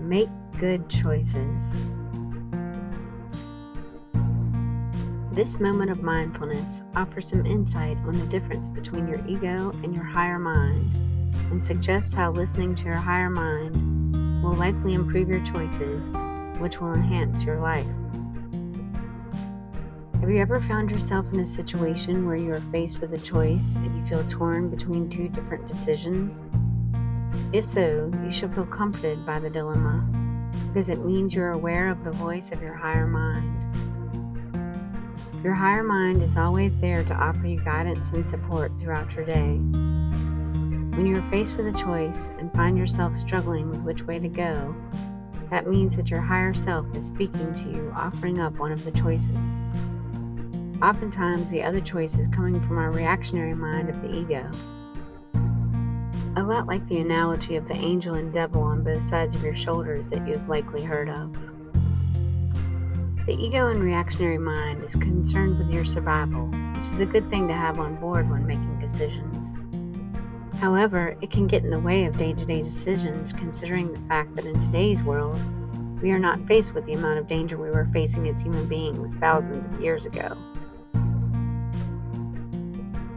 Make good choices. This moment of mindfulness offers some insight on the difference between your ego and your higher mind, and suggests how listening to your higher mind will likely improve your choices, which will enhance your life. Have you ever found yourself in a situation where you are faced with a choice and you feel torn between two different decisions? If so, you should feel comforted by the dilemma, because it means you're aware of the voice of your higher mind. Your higher mind is always there to offer you guidance and support throughout your day. When you are faced with a choice and find yourself struggling with which way to go, that means that your higher self is speaking to you, offering up one of the choices. Oftentimes, the other choice is coming from our reactionary mind of the ego. A lot like the analogy of the angel and devil on both sides of your shoulders that you've likely heard of. The ego and reactionary mind is concerned with your survival, which is a good thing to have on board when making decisions. However, it can get in the way of day-to-day decisions, considering the fact that in today's world, we are not faced with the amount of danger we were facing as human beings thousands of years ago.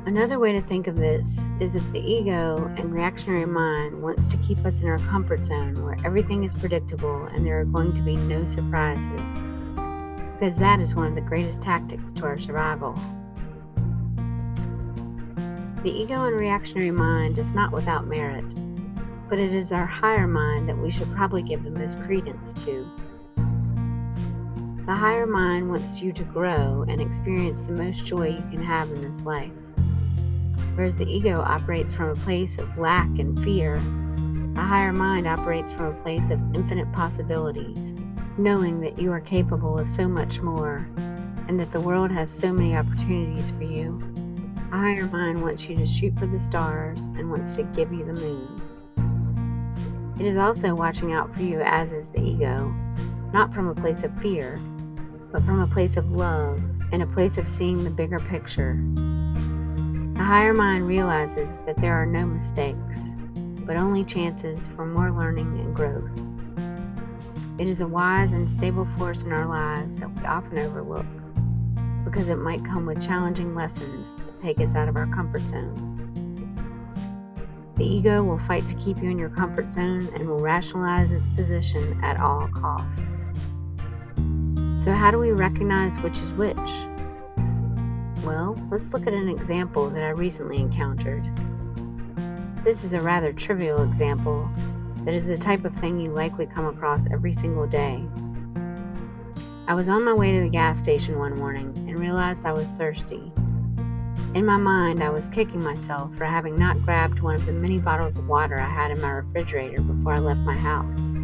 Another way to think of this is that the ego and reactionary mind wants to keep us in our comfort zone where everything is predictable and there are going to be no surprises, because that is one of the greatest tactics to our survival. The ego and reactionary mind is not without merit, but it is our higher mind that we should probably give the most credence to. The higher mind wants you to grow and experience the most joy you can have in this life. Whereas the ego operates from a place of lack and fear, the higher mind operates from a place of infinite possibilities, knowing that you are capable of so much more, and that the world has so many opportunities for you. A higher mind wants you to shoot for the stars and wants to give you the moon. It is also watching out for you, as is the ego, not from a place of fear, but from a place of love and a place of seeing the bigger picture. The higher mind realizes that there are no mistakes, but only chances for more learning and growth. It is a wise and stable force in our lives that we often overlook, because it might come with challenging lessons that take us out of our comfort zone. The ego will fight to keep you in your comfort zone and will rationalize its position at all costs. So how do we recognize which is which? Well, let's look at an example that I recently encountered. This is a rather trivial example that is the type of thing you likely come across every single day. I was on my way to the gas station one morning and realized I was thirsty. In my mind, I was kicking myself for having not grabbed one of the many bottles of water I had in my refrigerator before I left my house.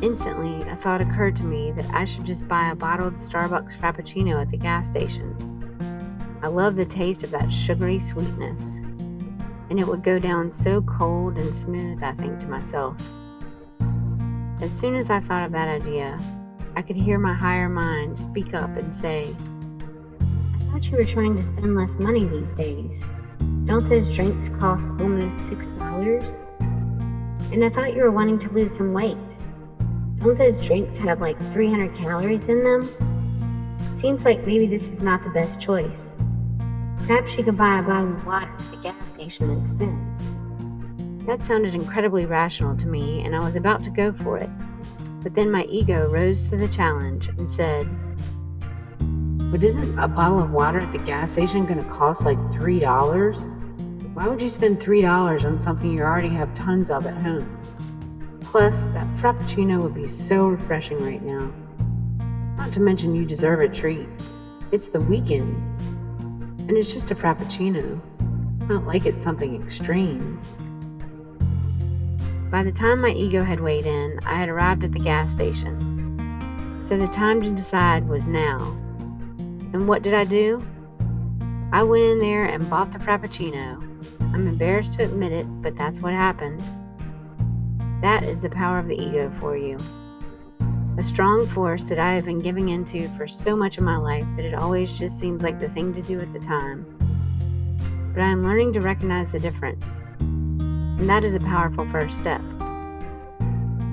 Instantly, a thought occurred to me that I should just buy a bottled Starbucks Frappuccino at the gas station. I love the taste of that sugary sweetness, and it would go down so cold and smooth, I think to myself. As soon as I thought of that idea, I could hear my higher mind speak up and say, "I thought you were trying to spend less money these days. Don't those drinks cost almost $6? And I thought you were wanting to lose some weight. Don't those drinks have like 300 calories in them? Seems like maybe this is not the best choice. Perhaps you could buy a bottle of water at the gas station instead." That sounded incredibly rational to me, and I was about to go for it. But then my ego rose to the challenge and said, "But isn't a bottle of water at the gas station going to cost like $3? Why would you spend $3 on something you already have tons of at home? Plus, that Frappuccino would be so refreshing right now. Not to mention you deserve a treat. It's the weekend. And it's just a Frappuccino. Not like it's something extreme." By the time my ego had weighed in, I had arrived at the gas station. So the time to decide was now. And what did I do? I went in there and bought the Frappuccino. I'm embarrassed to admit it, but that's what happened. That is the power of the ego for you. A strong force that I have been giving into for so much of my life that it always just seems like the thing to do at the time. But I am learning to recognize the difference, and that is a powerful first step.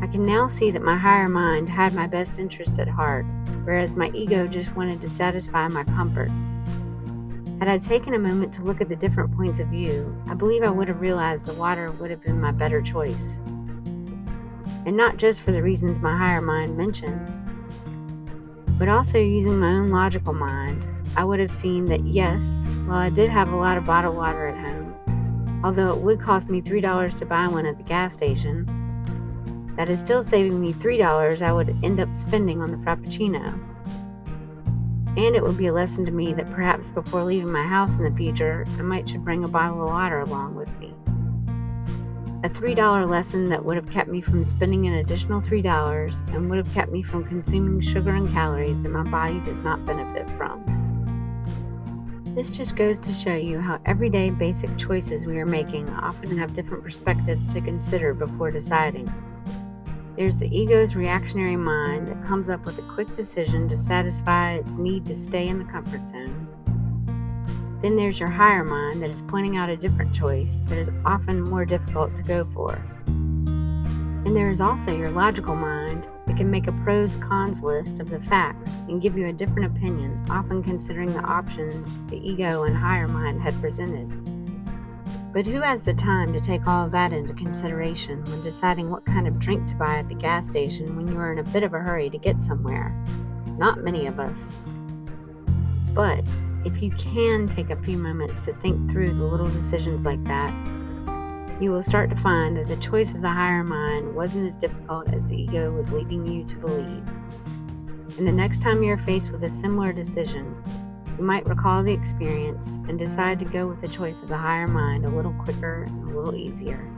I can now see that my higher mind had my best interests at heart, whereas my ego just wanted to satisfy my comfort. Had I taken a moment to look at the different points of view, I believe I would have realized the water would have been my better choice. And not just for the reasons my higher mind mentioned, but also using my own logical mind, I would have seen that yes, while I did have a lot of bottled water at home, although it would cost me $3 to buy one at the gas station, that is still saving me $3 I would end up spending on the Frappuccino. And it would be a lesson to me that perhaps before leaving my house in the future, I might should bring a bottle of water along with me. A $3 lesson that would have kept me from spending an additional $3 and would have kept me from consuming sugar and calories that my body does not benefit from. This just goes to show you how everyday basic choices we are making often have different perspectives to consider before deciding. There's the ego's reactionary mind that comes up with a quick decision to satisfy its need to stay in the comfort zone. Then there's your higher mind that is pointing out a different choice that is often more difficult to go for. And there is also your logical mind that can make a pros-cons list of the facts and give you a different opinion, often considering the options the ego and higher mind had presented. But who has the time to take all of that into consideration when deciding what kind of drink to buy at the gas station when you are in a bit of a hurry to get somewhere? Not many of us. But if you can take a few moments to think through the little decisions like that, you will start to find that the choice of the higher mind wasn't as difficult as the ego was leading you to believe. And the next time you're faced with a similar decision, you might recall the experience and decide to go with the choice of the higher mind a little quicker and a little easier.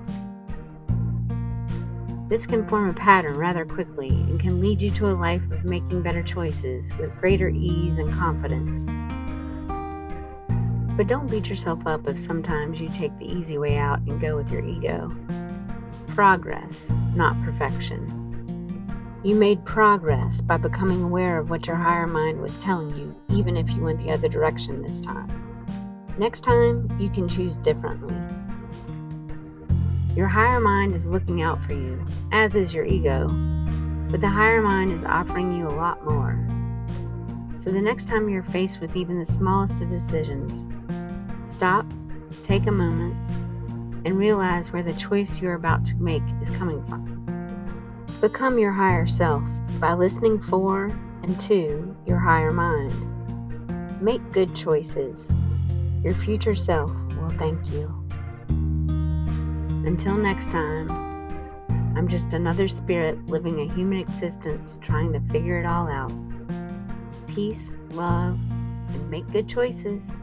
This can form a pattern rather quickly and can lead you to a life of making better choices with greater ease and confidence. But don't beat yourself up if sometimes you take the easy way out and go with your ego. Progress, not perfection. You made progress by becoming aware of what your higher mind was telling you, even if you went the other direction this time. Next time, you can choose differently. Your higher mind is looking out for you, as is your ego, but the higher mind is offering you a lot more. So the next time you're faced with even the smallest of decisions, stop, take a moment, and realize where the choice you're about to make is coming from. Become your higher self by listening for and to your higher mind. Make good choices. Your future self will thank you. Until next time, I'm just another spirit living a human existence trying to figure it all out. Peace, love, and make good choices.